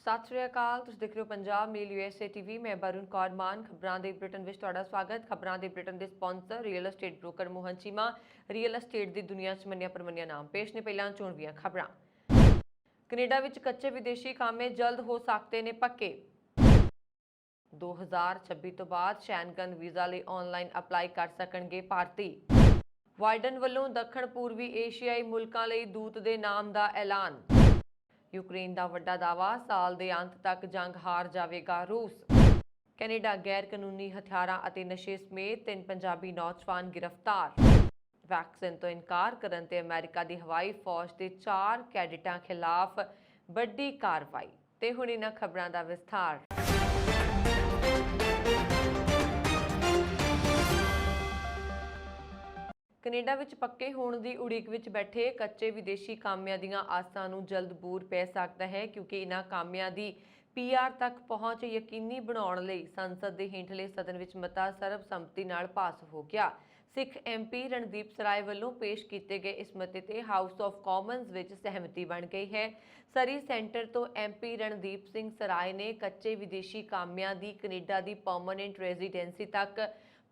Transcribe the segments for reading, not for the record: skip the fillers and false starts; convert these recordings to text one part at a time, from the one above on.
ਸਤਿ ਸ਼੍ਰੀ ਅਕਾਲ। ਤੁਸੀਂ ਦੇਖ ਰਹੇ ਹੋ ਪੰਜਾਬ ਮੇਲ USA ਟੀਵੀ। ਮੈਂ ਬरुण ਕੌਰ ਮਾਨ। ਖਬਰਾਂ ਦੇ ਬ੍ਰਿਟਨ ਵਿੱਚ ਤੁਹਾਡਾ ਸਵਾਗਤ। ਖਬਰਾਂ ਦੇ ਬ੍ਰਿਟਨ ਦੇ sponsor real estate broker Mohan Cheema. Real estate ਦੀ ਦੁਨੀਆ 'ਚ ਮੰਨਿਆ ਪ੍ਰਮੰਨਿਆ ਨਾਮ। ਪੇਸ਼ ਨੇ ਪਹਿਲਾਂ ਚੋਣਵੀਆਂ ਖਬਰਾਂ। ਕੈਨੇਡਾ ਵਿੱਚ ਕੱਚੇ ਵਿਦੇਸ਼ੀ ਕਾਮੇ ਜਲਦ ਹੋ ਸਕਦੇ ਨੇ ਪੱਕੇ। 2026 ਤੋਂ ਬਾਅਦ ਸ਼ੈਂਗਨ ਵੀਜ਼ਾ ਲਈ ਆਨਲਾਈਨ ਅਪਲਾਈ ਕਰ ਸਕਣਗੇ ਭਾਰਤੀ। ਬਾਈਡਨ ਵੱਲੋਂ ਦੱਖਣ ਪੂਰਬੀ ਏਸ਼ੀਆਈ ਮੁਲਕਾਂ ਲਈ ਦੂਤ ਦੇ ਨਾਮ ਦਾ ਐਲਾਨ। यूक्रेन का वड्डा दावा, साल के अंत तक जंग हार जाएगा रूस। कैनेडा गैर कानूनी हथियारों और नशे समेत 3 पंजाबी नौजवान गिरफ्तार। वैक्सीन तो इनकार करन ते अमेरिका की हवाई फौज के 4 कैडेटां खिलाफ बड़ी कार्रवाई। ते हुण इन्हां खबरां दा विस्तार। ਕੈਨੇਡਾ ਵਿੱਚ ਪੱਕੇ ਹੋਣ ਦੀ ਉਡੀਕ ਵਿੱਚ ਬੈਠੇ ਕੱਚੇ ਵਿਦੇਸ਼ੀ ਕਾਮਿਆਂ ਦੀਆਂ ਆਸਾਂ ਨੂੰ ਜਲਦ ਬੂਰ ਪੈ ਸਕਦਾ ਹੈ, ਕਿਉਂਕਿ ਇਹਨਾਂ ਕਾਮਿਆਂ ਦੀ PR ਤੱਕ ਪਹੁੰਚ ਯਕੀਨੀ ਬਣਾਉਣ ਲਈ ਸੰਸਦ ਦੇ ਹੇਠਲੇ ਸਦਨ ਵਿੱਚ ਮਤਾ ਸਰਬਸੰਮਤੀ ਨਾਲ ਪਾਸ ਹੋ ਗਿਆ। ਸਿੱਖ MP ਰਣਦੀਪ ਸਰਾਏ ਵੱਲੋਂ ਪੇਸ਼ ਕੀਤੇ ਗਏ ਇਸ ਮਤੇ ਤੇ ਹਾਊਸ ਆਫ ਕਾਮਨਸ ਵਿੱਚ ਸਹਿਮਤੀ ਬਣ ਗਈ ਹੈ। ਸਰੀ ਸੈਂਟਰ ਤੋਂ MP ਰਣਦੀਪ ਸਿੰਘ ਸਰਾਏ ਨੇ ਕੱਚੇ ਵਿਦੇਸ਼ੀ ਕਾਮਿਆਂ ਦੀ ਕੈਨੇਡਾ ਦੀ ਪਰਮਾਨੈਂਟ ਰੈਜ਼ੀਡੈਂਸੀ ਤੱਕ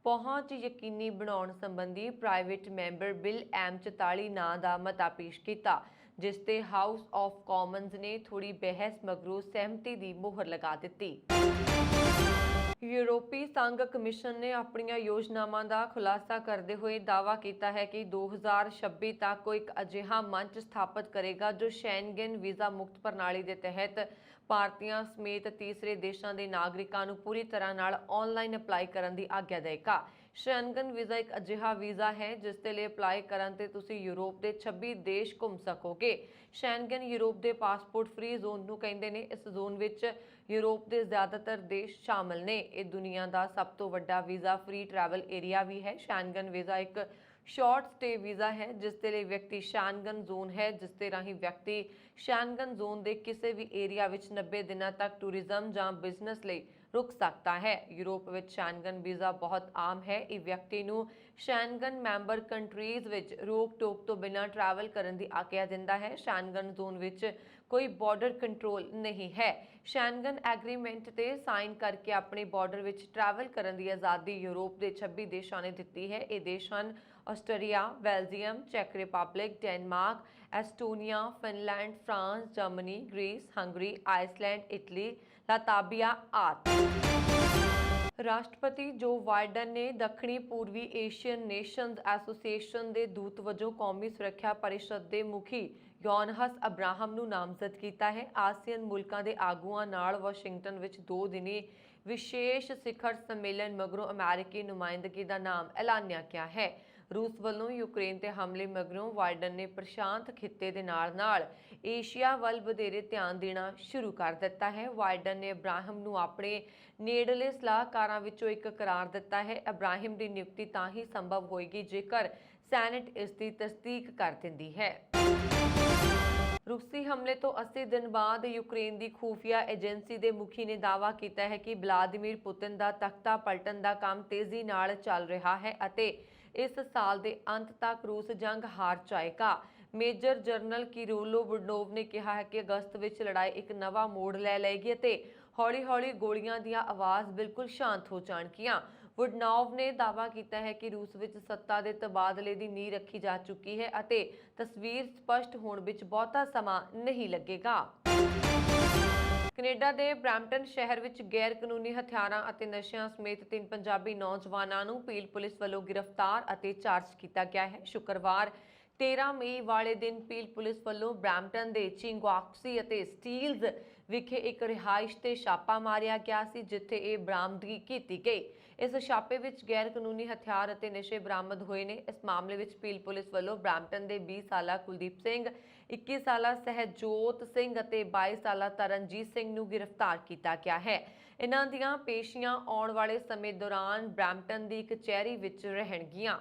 पहुंच यकीनी बनाने संबंधी प्राइवेट मैंबर बिल M44 नां दा मता पेश किया, जिस ते हाउस ऑफ कॉमन्स ने थोड़ी बहस मगरों सहमति की मोहर लगा दी। यूरोपी संघ कमिशन ने अपनी योजनावां का खुलासा करते हुए दावा किया है कि 2026 तक कोई एक अजिहा मंच स्थापित करेगा जो शैंगन वीज़ा मुक्त प्रणाली के तहत ਭਾਰਤੀਆਂ ਸਮੇਤ ਤੀਸਰੇ ਦੇਸ਼ਾਂ ਦੇ ਨਾਗਰਿਕਾਂ ਨੂੰ ਪੂਰੀ ਤਰ੍ਹਾਂ ਨਾਲ ਆਨਲਾਈਨ ਅਪਲਾਈ ਕਰਨ ਦੀ ਆਗਿਆ ਦੇਗਾ। ਸ਼ੈਂਗਨ ਵੀਜ਼ਾ ਇੱਕ ਅਜਿਹਾ ਵੀਜ਼ਾ ਹੈ ਜਿਸ ਦੇ ਲਈ ਅਪਲਾਈ ਕਰਨ ਤੇ ਤੁਸੀਂ ਯੂਰਪ ਦੇ 26 ਦੇਸ਼ ਘੁੰਮ ਸਕੋਗੇ। ਸ਼ੈਂਗਨ ਯੂਰਪ ਦੇ ਪਾਸਪੋਰਟ ਫ੍ਰੀ ਜ਼ੋਨ ਨੂੰ ਕਹਿੰਦੇ ਨੇ। ਇਸ ਜ਼ੋਨ ਵਿੱਚ ਯੂਰਪ ਦੇ ਜ਼ਿਆਦਾਤਰ ਦੇਸ਼ ਸ਼ਾਮਲ ਨੇ। ਇਹ ਦੁਨੀਆ ਦਾ ਸਭ ਤੋਂ ਵੱਡਾ ਵੀਜ਼ਾ ਫ੍ਰੀ ਟਰੈਵਲ ਏਰੀਆ ਵੀ ਹੈ। ਸ਼ੈਂਗਨ ਵੀਜ਼ਾ ਇੱਕ ਸ਼ਾਰਟ ਸਟੇ ਵੀਜ਼ਾ है जिसके लिए व्यक्ति शैंगन जोन है, जिसके राही व्यक्ति शैंगन जोन के किसी भी एरिया विच 90 दिनों तक टूरिज्म या बिजनेस लिए रुक सकता है। यूरोप में शैंगन वीज़ा बहुत आम है। ये व्यक्ति नूं शैंगन मैंबर कंट्रीज़ विच रोक टोक तो बिना ट्रैवल करने की आग्या दिंदा है। शैंगन जोन विच कोई बॉर्डर कंट्रोल नहीं है। शैंगन एग्रीमेंट ते साइन करके अपने बॉर्डर विच ट्रैवल करने की आज़ादी यूरोप के 26 देशों ने दी है। ये देश हैं ਆਸਟਰੀਆ, ਬੈਲਜੀਅਮ, ਚੈਕ Republic, Denmark, Estonia, Finland, France, Germany, Greece, Hungary, Iceland, Italy, Latvia ਆਦਿ। ਰਾਸ਼ਟਰਪਤੀ ਜੋ ਬਾਈਡਨ ਨੇ ਦੱਖਣੀ ਪੂਰਬੀ ਏਸ਼ੀਅਨ ਨੇਸ਼ਨਜ਼ ਐਸੋਸੀਏਸ਼ਨ ਦੇ ਦੂਤ ਵਜੋਂ ਕੌਮੀ ਸੁਰੱਖਿਆ ਪਰਿਸ਼ਦ ਦੇ ਮੁਖੀ ਯੋਨਹਸ ਅਬਰਾਹਮ ਨੂੰ ਨਾਮਜ਼ਦ ਕੀਤਾ ਹੈ। ਆਸੀਅਨ ਮੁਲਕਾਂ ਦੇ ਆਗੂਆਂ ਨਾਲ ਵਾਸ਼ਿੰਗਟਨ ਵਿੱਚ 2 ਦਿਨੀ ਵਿਸ਼ੇਸ਼ ਸਿਖਰ ਸੰਮੇਲਨ ਮਗਰੋਂ ਅਮਰੀਕੀ ਨੁਮਾਇੰਦਗੀ ਦਾ ਨਾਮ ਐਲਾਨਿਆ ਗਿਆ ਹੈ। रूस वालों यूक्रेन ते हमले मगरों बाइडन ने प्रशांत खिते दे नाल एशिया वल वधेरे ध्यान देना शुरू कर दिता है। बाइडन ने अब्राहम नूं अपने नेड़ले सलाहकारां विचों एक करार दिता है। अब्राहम की नियुक्ति तां ही संभव होएगी जेकर सैनेट इसकी तस्दीक कर दिंदी है। रूसी हमले तो 80 दिन बाद यूक्रेन की खुफिया एजेंसी के मुखी ने दावा किया है कि व्लादिमीर पुतिन का तख्ता पलटन का काम तेजी नाल चल रहा है ਅਤੇ इस साल के अंत तक रूस जंग हार जाएगा। मेजर जनरल किरोलो वुडनोव ने कहा है कि अगस्त में लड़ाई एक नवा मोड़ ले लेगी ਅਤੇ हौली हौली गोलियां दी आवाज़ बिल्कुल शांत हो जाएगियां। वुडनोव ने दावा किया है कि रूस में सत्ता के तबादले की नींह रखी जा चुकी है ਅਤੇ तस्वीर स्पष्ट होने में बहुता समा नहीं लगेगा। ਕੈਨੇਡਾ ਦੇ ਬਰੈਂਪਟਨ ਸ਼ਹਿਰ ਵਿੱਚ ਗੈਰ ਕਾਨੂੰਨੀ ਹਥਿਆਰਾਂ ਅਤੇ ਨਸ਼ਿਆਂ ਸਮੇਤ 3 ਪੰਜਾਬੀ ਨੌਜਵਾਨਾਂ ਨੂੰ ਪੀਲ ਪੁਲਿਸ ਵੱਲੋਂ ਗ੍ਰਿਫਤਾਰ ਅਤੇ ਚਾਰਜ ਕੀਤਾ ਗਿਆ ਹੈ। ਸ਼ੁੱਕਰਵਾਰ 13 ਮਈ ਵਾਲੇ ਦਿਨ ਪੀਲ ਪੁਲਿਸ ਵੱਲੋਂ ਬਰੈਂਪਟਨ ਦੇ ਚਿੰਗਵਾਕਸੀ ਅਤੇ ਸਟੀਲਜ਼ ਵਿਖੇ ਇੱਕ ਰਿਹਾਇਸ਼ ਤੇ ਛਾਪਾ ਮਾਰਿਆ ਗਿਆ ਸੀ, ਜਿੱਥੇ ਇਹ ਬਰਾਮਦਗੀ ਕੀਤੀ ਗਈ। ਇਸ ਛਾਪੇ ਵਿੱਚ ਗੈਰ ਕਾਨੂੰਨੀ ਹਥਿਆਰ ਅਤੇ ਨਸ਼ੇ ਬਰਾਮਦ ਹੋਏ ਨੇ। ਇਸ ਮਾਮਲੇ ਵਿੱਚ ਪੀਲ ਪੁਲਿਸ ਵੱਲੋਂ ਬਰੈਂਪਟਨ ਦੇ 20 ਸਾਲਾ ਕੁਲਦੀਪ ਸਿੰਘ, 21 ਸਾਲਾ ਸਹਿਜੋਤ ਸਿੰਘ ਅਤੇ 22 ਸਾਲਾ ਤਰਨਜੀਤ ਸਿੰਘ ਨੂੰ गिरफ्तार किया गया है। इन्हां दीयां पेशियां आउण वाले समय दौरान ब्रैम्पटन की कचहरी विच रहणगियां।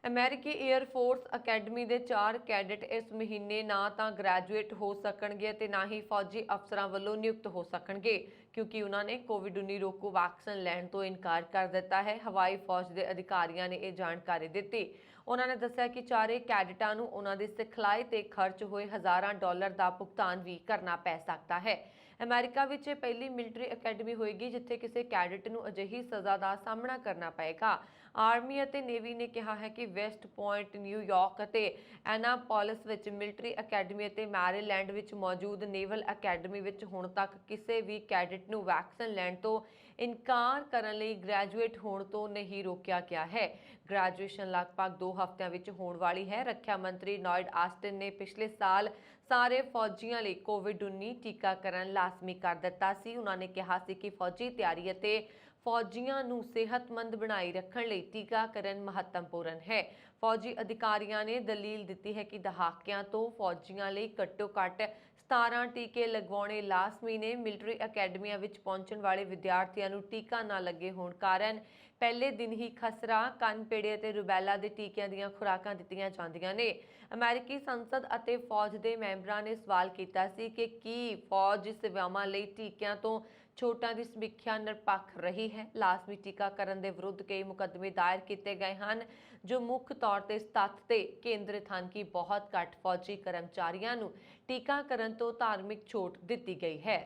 अमेरिकी एयर फोर्स अकैडमी के 4 कैडेट इस महीने ना तो ग्रैजुएट हो सकणगे ते ना ही फौजी अफसरां वल्लों नियुक्त हो सकणगे, क्योंकि उन्होंने कोविड-19 रोकू वैक्सीन लैण तो इनकार कर दिता है। हवाई फौज के अधिकारियों ने यह जानकारी दी। ਉਹਨਾਂ ਨੇ ਦੱਸਿਆ ਕਿ ਚਾਰੇ ਕੈਡਿਟਾਂ ਨੂੰ ਉਹਨਾਂ ਦੀ ਸਿਖਲਾਈ ਤੇ ਖਰਚ ਹੋਏ ਹਜ਼ਾਰਾਂ ਡਾਲਰ ਦਾ ਭੁਗਤਾਨ ਵੀ ਕਰਨਾ ਪੈ ਸਕਦਾ ਹੈ। ਅਮਰੀਕਾ ਵਿੱਚ ਇਹ ਪਹਿਲੀ ਮਿਲਟਰੀ ਅਕੈਡਮੀ ਹੋਏਗੀ ਜਿੱਥੇ ਕਿਸੇ ਕੈਡਿਟ ਨੂੰ ਅਜਿਹੀ ਸਜ਼ਾ ਦਾ ਸਾਹਮਣਾ ਕਰਨਾ ਪਏਗਾ। ਆਰਮੀ ਅਤੇ ਨੇਵੀ ਨੇ ਕਿਹਾ ਹੈ ਕਿ ਵੈਸਟ ਪੁਆਇੰਟ, ਨਿਊਯਾਰਕ ਅਤੇ ਐਨਾਪੋਲਿਸ ਵਿੱਚ ਮਿਲਟਰੀ ਅਕੈਡਮੀ ਅਤੇ ਮੈਰੀਲੈਂਡ ਵਿੱਚ ਮੌਜੂਦ ਨੇਵਲ ਅਕੈਡਮੀ ਵਿੱਚ ਹੁਣ ਤੱਕ ਕਿਸੇ ਵੀ ਕੈਡਿਟ ਨੂੰ ਵੈਕਸੀਨ ਲੈਣ ਤੋਂ ਇਨਕਾਰ ਕਰਨ ਲਈ ਗ੍ਰੈਜੂਏਟ ਹੋਣ ਤੋਂ ਨਹੀਂ ਰੋਕਿਆ ਗਿਆ ਹੈ। ਗ੍ਰੈਜੂਏਸ਼ਨ ਲਗਭਗ 2 ਹਫ਼ਤਿਆਂ ਵਿੱਚ ਹੋਣ ਵਾਲੀ ਹੈ। ਰੱਖਿਆ ਮੰਤਰੀ ਲੋਇਡ ਆਸਟਿਨ ਨੇ ਪਿਛਲੇ ਸਾਲ ਸਾਰੇ ਫੌਜੀਆਂ ਲਈ ਕੋਵਿਡ-19 ਟੀਕਾਕਰਨ ਲਾਜ਼ਮੀ ਕਰ ਦਿੱਤਾ ਸੀ। ਉਹਨਾਂ ਨੇ ਕਿਹਾ ਸੀ ਕਿ ਫੌਜੀ ਤਿਆਰੀ ਅਤੇ ਫੌਜੀਆਂ ਨੂੰ ਸਿਹਤਮੰਦ ਬਣਾਈ ਰੱਖਣ ਲਈ ਟੀਕਾਕਰਨ ਮਹੱਤਵਪੂਰਨ ਹੈ। ਫੌਜੀ ਅਧਿਕਾਰੀਆਂ ਨੇ ਦਲੀਲ ਦਿੱਤੀ ਹੈ ਕਿ ਦਹਾਕਿਆਂ ਤੋਂ ਫੌਜੀਆਂ ਲਈ ਘੱਟੋ-ਘੱਟ 17 ਟੀਕੇ ਲਗਵਾਉਣੇ ਲਾਜ਼ਮੀ ਨੇ। ਮਿਲਟਰੀ ਅਕੈਡਮੀਆਂ ਵਿੱਚ ਪਹੁੰਚਣ ਵਾਲੇ ਵਿਦਿਆਰਥੀਆਂ ਨੂੰ ਟੀਕਾ ਨਾ ਲੱਗੇ ਹੋਣ ਕਾਰਨ ਪਹਿਲੇ ਦਿਨ ਹੀ ਖਸਰਾ, ਕੰਨਪੇੜੇ ਅਤੇ ਰੁਬੈਲਾ ਦੇ ਟੀਕਿਆਂ ਦੀਆਂ ਖੁਰਾਕਾਂ ਦਿੱਤੀਆਂ ਜਾਂਦੀਆਂ ਨੇ। ਅਮਰੀਕੀ ਸੰਸਦ ਅਤੇ ਫੌਜ ਦੇ ਮੈਂਬਰਾਂ ਨੇ ਸਵਾਲ ਕੀਤਾ ਸੀ ਕਿ ਕੀ ਫੌਜ ਸੇਵਾਵਾਂ ਲਈ ਟੀਕਿਆਂ ਤੋਂ ਛੋਟਾਂ ਦੀ ਸਮੀਖਿਆ ਨਿਰਪੱਖ ਰਹੀ ਹੈ। ਲਾਜ਼ਮੀ ਟੀਕਾਕਰਨ ਦੇ ਵਿਰੁੱਧ ਕਈ ਮੁਕੱਦਮੇ ਦਾਇਰ ਕੀਤੇ ਗਏ ਹਨ ਜੋ ਮੁੱਖ ਤੌਰ ਤੇ ਇਸ ਤੱਥ ਤੇ ਕੇਂਦਰਿਤ ਹਨ ਕਿ ਬਹੁਤ ਘੱਟ ਫੌਜੀ ਕਰਮਚਾਰੀਆਂ ਨੂੰ ਟੀਕਾਕਰਨ ਤੋਂ ਧਾਰਮਿਕ ਛੋਟ ਦਿੱਤੀ ਗਈ ਹੈ।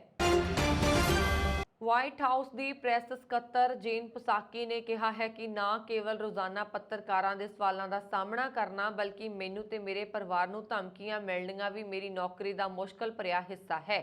ਵਾਈਟ ਹਾਊਸ ਦੀ ਪ੍ਰੈਸ ਸਕੱਤਰ ਜੇਨ ਪਸਾਕੀ ਨੇ ਕਿਹਾ ਹੈ ਕਿ ਨਾ ਕੇਵਲ ਰੋਜ਼ਾਨਾ ਪੱਤਰਕਾਰਾਂ ਦੇ ਸਵਾਲਾਂ ਦਾ ਸਾਹਮਣਾ ਕਰਨਾ ਬਲਕਿ ਮੈਨੂੰ ਤੇ ਮੇਰੇ ਪਰਿਵਾਰ ਨੂੰ ਧਮਕੀਆਂ ਮਿਲਣੀਆਂ ਵੀ ਮੇਰੀ ਨੌਕਰੀ ਦਾ ਮੁਸ਼ਕਲ ਭਰਿਆ ਹਿੱਸਾ ਹੈ।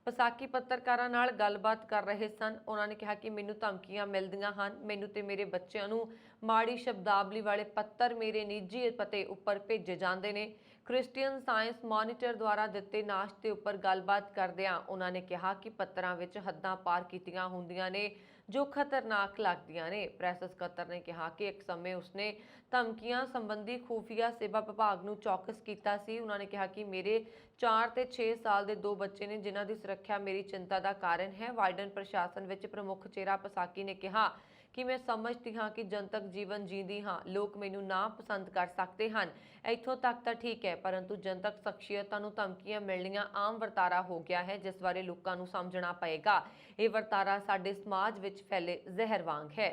ਪਸਾਕੀ ਪੱਤਰਕਾਰਾਂ ਨਾਲ ਗੱਲਬਾਤ ਕਰ ਰਹੇ ਸਨ। ਉਹਨਾਂ ਨੇ ਕਿਹਾ ਕਿ ਮੈਨੂੰ ਧਮਕੀਆਂ ਮਿਲਦੀਆਂ ਹਨ। ਮੈਨੂੰ ਤੇ ਮੇਰੇ ਬੱਚਿਆਂ ਨੂੰ ਮਾੜੀ ਸ਼ਬਦਾਵਲੀ ਵਾਲੇ ਪੱਤਰ ਮੇਰੇ ਨਿੱਜੀ ਪਤੇ ਉੱਪਰ ਭੇਜੇ ਜਾਂਦੇ ਨੇ। ਕ੍ਰਿਸਚੀਅਨ ਸਾਇੰਸ ਮੋਨੀਟਰ ਦੁਆਰਾ ਦਿੱਤੇ ਨਾਸ਼ਤੇ ਉੱਪਰ ਗੱਲਬਾਤ ਕਰਦਿਆਂ ਉਹਨਾਂ ਨੇ ਕਿਹਾ ਕਿ ਪੱਤਰਾਂ ਵਿੱਚ ਹੱਦਾਂ ਪਾਰ ਕੀਤੀਆਂ ਹੁੰਦੀਆਂ ਨੇ ਜੋ ਖਤਰਨਾਕ ਲੱਗਦੀਆਂ ਨੇ। ਪ੍ਰੈਸ ਸਕੱਤਰ ਨੇ ਕਿਹਾ ਕਿ ਇੱਕ ਸਮੇਂ ਉਸਨੇ ਧਮਕੀਆਂ ਸੰਬੰਧੀ ਖੂਫੀਆ ਸੇਵਾ ਵਿਭਾਗ ਨੂੰ ਚੌਕਸ ਕੀਤਾ ਸੀ। ਉਹਨਾਂ ਨੇ ਕਿਹਾ ਕਿ ਮੇਰੇ 4 ਤੇ 6 ਸਾਲ ਦੇ 2 ਬੱਚੇ ਨੇ ਜਿਨ੍ਹਾਂ ਦੀ ਸੁਰੱਖਿਆ ਮੇਰੀ ਚਿੰਤਾ ਦਾ ਕਾਰਨ ਹੈ। ਬਾਈਡਨ ਪ੍ਰਸ਼ਾਸਨ ਵਿੱਚ ਪ੍ਰਮੁੱਖ ਚਿਹਰਾ ਪਸਾਕੀ ਨੇ ਕਿਹਾ ਕਿ ਮੈਂ ਸਮਝਦੀ ਹਾਂ ਕਿ ਜਨਤਕ ਜੀਵਨ ਜੀਂਦੀ ਹਾਂ। ਲੋਕ ਮੈਨੂੰ ਨਾ ਪਸੰਦ ਕਰ ਸਕਦੇ ਹਨ, ਇੱਥੋਂ ਤੱਕ ਤਾਂ ਠੀਕ ਹੈ, ਪਰੰਤੂ ਜਨਤਕ ਸ਼ਖਸੀਅਤਾਂ ਨੂੰ ਧਮਕੀਆਂ ਮਿਲਣੀਆਂ ਆਮ ਵਰਤਾਰਾ ਹੋ ਗਿਆ ਹੈ ਜਿਸ ਬਾਰੇ ਲੋਕਾਂ ਨੂੰ ਸਮਝਣਾ ਪਏਗਾ। ਇਹ ਵਰਤਾਰਾ ਸਾਡੇ ਸਮਾਜ ਵਿੱਚ ਫੈਲੇ ਜ਼ਹਿਰ ਵਾਂਗ ਹੈ।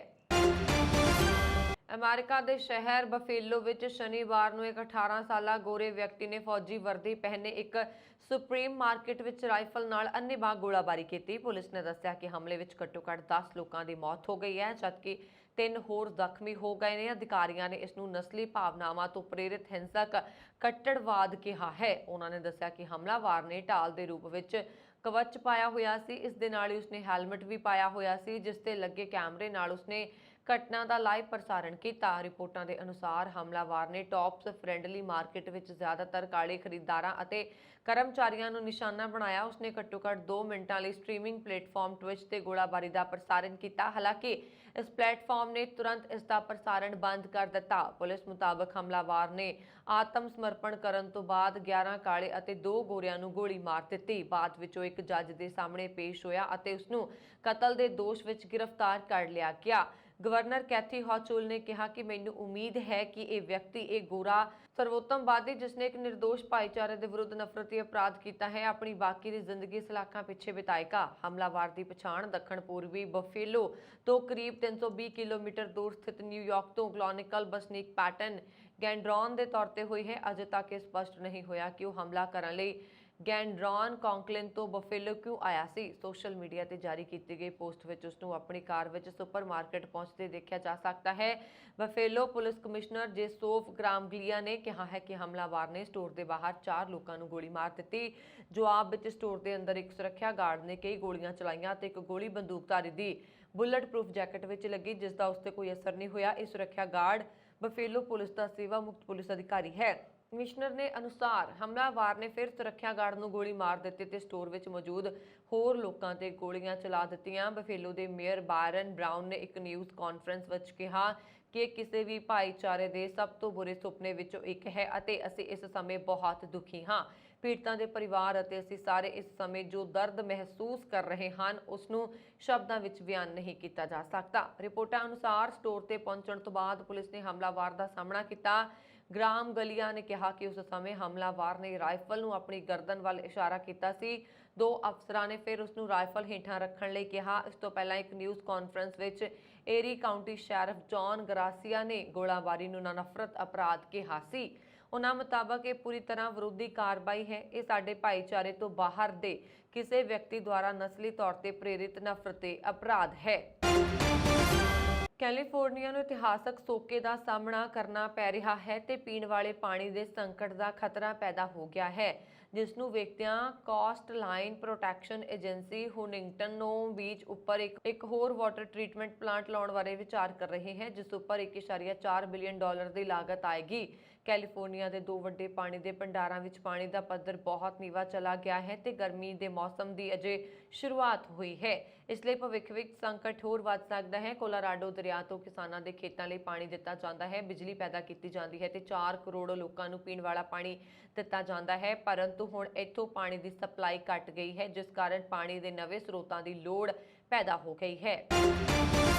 ਅਮਰੀਕਾ ਦੇ ਸ਼ਹਿਰ ਬਫੇਲੋ ਵਿੱਚ ਸ਼ਨੀਵਾਰ ਨੂੰ ਇੱਕ 18 ਸਾਲਾ ਗੋਰੇ ਵਿਅਕਤੀ ਨੇ ਫੌਜੀ ਵਰਦੀ ਪਹਿਨੇ ਇੱਕ ਸੁਪਰੀਮ ਮਾਰਕੀਟ ਵਿੱਚ ਰਾਈਫਲ ਨਾਲ ਅੰਨ੍ਹੇਵਾਹ ਗੋਲਾਬਾਰੀ ਕੀਤੀ। ਪੁਲਿਸ ਨੇ ਦੱਸਿਆ ਕਿ ਹਮਲੇ ਵਿੱਚ ਘੱਟੋ-ਘੱਟ 10 ਲੋਕਾਂ ਦੀ ਮੌਤ ਹੋ ਗਈ ਹੈ ਜਦਕਿ 3 ਹੋਰ ਜ਼ਖਮੀ ਹੋ ਗਏ ਨੇ। ਅਧਿਕਾਰੀਆਂ ਨੇ ਇਸ ਨੂੰ ਨਸਲੀ ਭਾਵਨਾਵਾਂ ਤੋਂ ਪ੍ਰੇਰਿਤ ਹਿੰਸਕ ਕੱਟੜਵਾਦ ਕਿਹਾ ਹੈ। ਉਹਨਾਂ ਨੇ ਦੱਸਿਆ ਕਿ ਹਮਲਾਵਰ ਨੇ ਢਾਲ ਦੇ ਰੂਪ ਵਿੱਚ ਕਵਚ ਪਾਇਆ ਹੋਇਆ ਸੀ। ਇਸ ਦੇ ਨਾਲ ਹੀ ਉਸਨੇ ਹੈਲਮਟ ਵੀ ਪਾਇਆ ਹੋਇਆ ਸੀ ਜਿਸ ਤੇ ਲੱਗੇ ਕੈਮਰੇ ਨਾਲ ਉਸਨੇ ਘਟਨਾ ਦਾ ਲਾਈਵ ਪ੍ਰਸਾਰਣ ਕੀਤਾ। ਰਿਪੋਰਟਾਂ ਦੇ ਅਨੁਸਾਰ ਹਮਲਾਵਰ ਨੇ ਟੌਪਸ ਫ੍ਰੈਂਡਲੀ ਮਾਰਕੀਟ ਵਿੱਚ ਜ਼ਿਆਦਾਤਰ ਕਾਲੇ ਖਰੀਦਦਾਰਾਂ ਅਤੇ ਕਰਮਚਾਰੀਆਂ ਨੂੰ ਨਿਸ਼ਾਨਾ ਬਣਾਇਆ। ਉਸਨੇ ਘੱਟੋ-ਘੱਟ 2 ਮਿੰਟਾਂ ਲਈ ਸਟ੍ਰੀਮਿੰਗ ਪਲੇਟਫਾਰਮ ਟਵਿਚ ਤੇ ਗੋਲਾਬਾਰੀ ਦਾ ਪ੍ਰਸਾਰਣ ਕੀਤਾ। ਹਾਲਾਂਕਿ ਇਸ ਪਲੇਟਫਾਰਮ ਨੇ ਤੁਰੰਤ ਇਸ ਦਾ ਪ੍ਰਸਾਰਣ ਬੰਦ ਕਰ ਦਿੱਤਾ। ਪੁਲਿਸ ਮੁਤਾਬਕ ਹਮਲਾਵਰ ਨੇ ਆਤਮ ਸਮਰਪਣ ਕਰਨ ਤੋਂ ਬਾਅਦ 11 ਕਾਲੇ ਅਤੇ 2 ਗੋਰਿਆਂ ਨੂੰ ਗੋਲੀ ਮਾਰ ਦਿੱਤੀ। ਬਾਅਦ ਵਿੱਚ ਉਹ ਇੱਕ ਜੱਜ ਦੇ ਸਾਹਮਣੇ ਪੇਸ਼ ਹੋਇਆ ਅਤੇ ਉਸਨੂੰ ਕਤਲ ਦੇ ਦੋਸ਼ ਵਿੱਚ ਗ੍ਰਿਫਤਾਰ ਕਰ ਲਿਆ ਗਿਆ। ਗਵਰਨਰ ਕੈਥੀ ਹੌਚੁਲ ਨੇ ਕਿਹਾ ਕਿ ਮੈਨੂੰ ਉਮੀਦ ਹੈ ਕਿ ਇਹ ਵਿਅਕਤੀ, ਇਹ ਗੋਰਾ ਸਰਵੋਤਮਵਾਦੀ ਜਿਸਨੇ ਇੱਕ ਨਿਰਦੋਸ਼ ਭਾਈਚਾਰੇ ਦੇ ਵਿਰੁੱਧ ਨਫ਼ਰਤੀ ਅਪਰਾਧ ਕੀਤਾ ਹੈ, ਆਪਣੀ ਬਾਕੀ ਦੀ ਜ਼ਿੰਦਗੀ ਸਲਾਖਾਂ ਪਿੱਛੇ ਬਿਤਾਏਗਾ। ਹਮਲਾਵਰ ਦੀ ਪਛਾਣ ਦੱਖਣ ਪੂਰਬੀ ਬਫੇਲੋ ਤੋਂ ਕਰੀਬ 320 ਕਿਲੋਮੀਟਰ ਦੂਰ ਸਥਿਤ ਨਿਊਯਾਰਕ ਤੋਂ ਕਲੋਨੀਕਲ ਵਸਨੀਕ ਪੈਟਨ ਗੈਂਡਰੌਨ ਦੇ ਤੌਰ ਤੇ ਹੋਈ ਹੈ। ਅਜੇ ਤੱਕ ਇਹ ਸਪਸ਼ਟ ਨਹੀਂ ਹੋਇਆ ਕਿ ਉਹ ਹਮਲਾ ਕਰਨ ਲਈ ਗੈਂਡਰੌਨ ਕੌਂਕਲਿਨ ਤੋਂ ਬਫੇਲੋ ਕਿਉਂ ਆਇਆ ਸੀ। ਸੋਸ਼ਲ ਮੀਡੀਆ ਤੇ ਜਾਰੀ ਕੀਤੀ ਗਈ ਪੋਸਟ ਵਿੱਚ ਉਸ ਨੂੰ ਆਪਣੀ ਕਾਰ ਵਿੱਚ ਸੁਪਰਮਾਰਕੀਟ ਪਹੁੰਚਦੇ ਦੇਖਿਆ ਜਾ ਸਕਦਾ ਹੈ। ਬਫੇਲੋ ਪੁਲਿਸ ਕਮਿਸ਼ਨਰ ਜੇਸੋਫ ਗ੍ਰਾਮਗਲੀਆ ਨੇ ਕਿਹਾ ਹੈ ਕਿ ਹਮਲਾਵਰ ਨੇ ਸਟੋਰ ਦੇ ਬਾਹਰ 4 ਲੋਕਾਂ ਨੂੰ ਗੋਲੀ ਮਾਰ ਦਿੱਤੀ। ਜਵਾਬ ਵਿੱਚ ਸਟੋਰ ਦੇ ਅੰਦਰ ਇੱਕ ਸੁਰੱਖਿਆ ਗਾਰਡ ਨੇ ਕਈ ਗੋਲੀਆਂ ਚਲਾਈਆਂ ਤੇ ਇੱਕ ਗੋਲੀ ਬੰਦੂਕਧਾਰੀ ਦੀ ਬੁਲਟ ਪ੍ਰੂਫ ਜੈਕਟ ਵਿੱਚ ਲੱਗੀ ਜਿਸ ਦਾ ਉਸ ਤੇ ਕੋਈ ਅਸਰ ਨਹੀਂ ਹੋਇਆ। ਇਹ ਸੁਰੱਖਿਆ ਗਾਰਡ ਬਫੇਲੋ ਪੁਲਿਸ ਦਾ ਸੇਵਾ ਮੁਕਤ ਪੁਲਿਸ ਅਧਿਕਾਰੀ ਹੈ। ਕਮਿਸ਼ਨਰ ਨੇ ਅਨੁਸਾਰ ਹਮਲਾਵਰ ਨੇ ਫਿਰ ਸੁਰੱਖਿਆ ਗਾਰਡ ਨੂੰ ਗੋਲੀ ਮਾਰ ਦਿੱਤੀ ਤੇ ਸਟੋਰ ਵਿੱਚ ਮੌਜੂਦ ਹੋਰ ਲੋਕਾਂ ਤੇ ਗੋਲੀਆਂ ਚਲਾ ਦਿੱਤੀਆਂ। ਬਫੇਲੋ ਦੇ ਮੇਅਰ ਬਾਇਰਨ ਬ੍ਰਾਊਨ ਨੇ ਇੱਕ ਨਿਊਜ਼ ਕਾਨਫਰੰਸ ਵਿੱਚ ਕਿਹਾ ਕਿ ਕਿਸੇ ਵੀ ਭਾਈਚਾਰੇ ਦੇ ਸਭ ਤੋਂ ਬੁਰੇ ਸੁਪਨੇ ਵਿੱਚੋਂ ਇੱਕ ਹੈ ਅਤੇ ਅਸੀਂ ਇਸ ਸਮੇਂ ਬਹੁਤ ਦੁਖੀ ਹਾਂ। ਪੀੜਤਾਂ ਦੇ ਪਰਿਵਾਰ ਅਤੇ ਅਸੀਂ ਸਾਰੇ ਇਸ ਸਮੇਂ ਜੋ ਦਰਦ ਮਹਿਸੂਸ ਕਰ ਰਹੇ ਹਨ ਉਸ ਨੂੰ ਸ਼ਬਦਾਂ ਵਿੱਚ ਬਿਆਨ ਨਹੀਂ ਕੀਤਾ ਜਾ ਸਕਦਾ। ਰਿਪੋਰਟਾਂ ਅਨੁਸਾਰ ਸਟੋਰ ਤੇ ਪਹੁੰਚਣ ਤੋਂ ਬਾਅਦ ਪੁਲਿਸ ਨੇ ਹਮਲਾਵਰ ਦਾ ਸਾਹਮਣਾ ਕੀਤਾ। ਗ੍ਰਾਮਗਲੀਆ ਨੇ ਕਿਹਾ ਕਿ ਉਸ ਸਮੇਂ ਹਮਲਾਵਰ ਨੇ ਰਾਈਫਲ ਨੂੰ ਆਪਣੀ ਗਰਦਨ ਵੱਲ ਇਸ਼ਾਰਾ ਕੀਤਾ ਸੀ। 2 ਅਫਸਰਾਂ ਨੇ ਫਿਰ ਉਸ ਨੂੰ ਰਾਈਫਲ ਹੇਠਾਂ ਰੱਖਣ ਲਈ ਕਿਹਾ। ਇਸ ਤੋਂ ਪਹਿਲਾਂ ਇੱਕ ਨਿਊਜ਼ ਕਾਨਫਰੰਸ ਵਿੱਚ ਏਰੀ ਕਾਉਂਟੀ ਸ਼ੈਰਿਫ ਜੌਨ ਗਰਾਸੀਆ ਨੇ ਗੋਲਾਬਾਰੀ ਨੂੰ ਨਫ਼ਰਤ ਅਪਰਾਧ ਕਿਹਾ ਸੀ। ਉਹਨਾਂ ਮੁਤਾਬਕ ਇਹ ਪੂਰੀ ਤਰ੍ਹਾਂ ਵਿਰੋਧੀ ਕਾਰਵਾਈ ਹੈ। ਇਹ ਸਾਡੇ ਭਾਈਚਾਰੇ ਤੋਂ ਬਾਹਰ ਦੇ ਕਿਸੇ ਵਿਅਕਤੀ ਦੁਆਰਾ ਨਸਲੀ ਤੌਰ ਤੇ ਪ੍ਰੇਰਿਤ ਨਫ਼ਰਤੀ ਅਪਰਾਧ ਹੈ। ਕੈਲੀਫੋਰਨੀਆ ਨੂੰ ਇਤਿਹਾਸਕ ਸੋਕੇ ਦਾ ਸਾਹਮਣਾ ਕਰਨਾ ਪੈ ਰਿਹਾ ਹੈ ਤੇ ਪੀਣ ਵਾਲੇ ਪਾਣੀ ਦੇ ਸੰਕਟ ਦਾ ਖਤਰਾ ਪੈਦਾ ਹੋ ਗਿਆ ਹੈ, ਜਿਸ ਨੂੰ ਵੇਖਦਿਆਂ ਕੋਸਟ ਲਾਈਨ ਪ੍ਰੋਟੈਕਸ਼ਨ ਏਜੰਸੀ ਹੁਨਿੰਗਟਨ ਨੂੰ ਬੀਚ ਉੱਪਰ ਇੱਕ ਹੋਰ ਵਾਟਰ ਟ੍ਰੀਟਮੈਂਟ ਪਲਾਂਟ ਲਾਉਣ ਬਾਰੇ ਵਿਚਾਰ ਕਰ ਰਹੀ ਹੈ, ਜਿਸ ਉੱਪਰ 1.4 ਬਿਲੀਅਨ ਡਾਲਰ ਦੀ ਲਾਗਤ ਆਏਗੀ। ਕੈਲੀਫੋਰਨੀਆ ਦੇ ਦੋ ਵੱਡੇ ਪਾਣੀ ਦੇ ਭੰਡਾਰਾਂ ਵਿੱਚ ਪਾਣੀ ਦਾ ਪੱਧਰ ਬਹੁਤ ਨੀਵਾਂ ਚਲਾ ਗਿਆ ਹੈ ਤੇ ਗਰਮੀ ਦੇ ਮੌਸਮ ਦੀ ਅਜੇ ਸ਼ੁਰੂਆਤ ਹੋਈ ਹੈ। ਇਸ ਲਈ ਭਵਿੱਖ ਵਿੱਚ ਸੰਕਟ ਹੋਰ ਵੱਧ ਸਕਦਾ ਹੈ। ਕੋਲੋਰਾਡੋ ਦਰਿਆ ਤੋਂ ਕਿਸਾਨਾਂ ਦੇ ਖੇਤਾਂ ਲਈ ਪਾਣੀ ਦਿੱਤਾ ਜਾਂਦਾ ਹੈ, ਬਿਜਲੀ ਪੈਦਾ ਕੀਤੀ ਜਾਂਦੀ ਹੈ ਤੇ 4 ਕਰੋੜ ਲੋਕਾਂ ਨੂੰ ਪੀਣ ਵਾਲਾ ਪਾਣੀ ਦਿੱਤਾ ਜਾਂਦਾ ਹੈ, ਪਰੰਤੂ ਹੁਣ ਇੱਥੋਂ ਪਾਣੀ ਦੀ ਸਪਲਾਈ ਘਟ ਗਈ ਹੈ, ਜਿਸ ਕਾਰਨ ਪਾਣੀ ਦੇ ਨਵੇਂ ਸਰੋਤਾਂ ਦੀ ਲੋੜ ਪੈਦਾ ਹੋ ਗਈ ਹੈ।